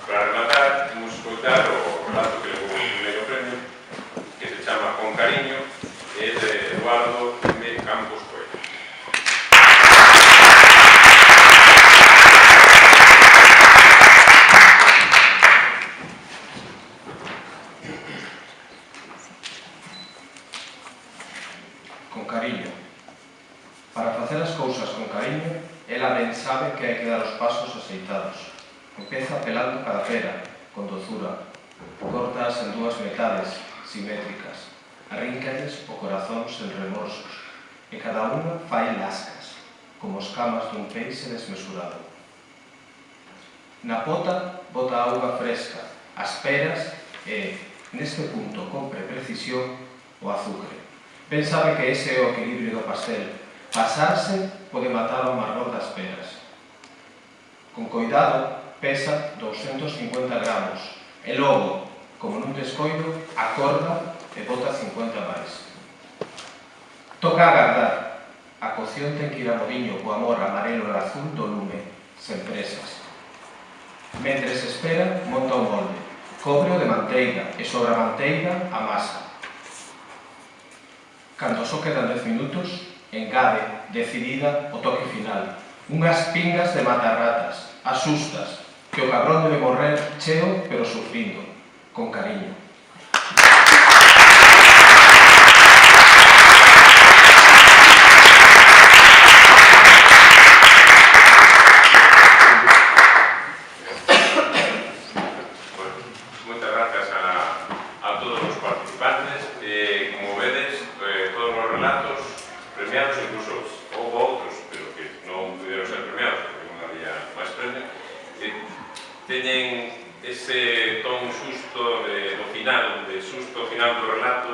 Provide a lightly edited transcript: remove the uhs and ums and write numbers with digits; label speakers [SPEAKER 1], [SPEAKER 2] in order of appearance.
[SPEAKER 1] Para rematar, vamos escoitar o relato que levou o primeiro premio, que se chama Con cariño, e é de Eduardo de Campos Coelho.
[SPEAKER 2] Con cariño. Para facer as cousas con cariño, ela ben sabe que hai que dar os pasos aceitados. Empeza pelando cada pera, con dozura. Cortas en dúas metades, simétricas. Arríncalles o corazón sen remorsos. E cada unha fai lascas, como os camas dun peixe desmesurado. Na pota, bota auga fresca, as peras e, neste punto, compre precisión o azúcar. Ben sabe que ese é o equilibrio do pastel. Pasarse pode matar o amargor das peras. Con coidado, pesa 250 gramos e logo, como nun descoido, acorda e bota 50 máis. Toca agardar. A cocción ten que ir a modiño co amor amarelo e azul do lume, sen presas. Mentres espera, monta o molde. Cobre-o de manteiga e sobre a manteiga a masa. Cando só quedan 10 minutos, engade, decidida, o toque final. Unhas pingas de matarratas, asustas, que o cabrón debe morrer cheo pero sufrindo, con cariño.
[SPEAKER 1] Moitas grazas a todos os participantes. Como vedes, todos os relatos premiados, incluso houve outros, pero que non puderon ser premiados porque non había máis premio, teñen ese ton susto do final do relato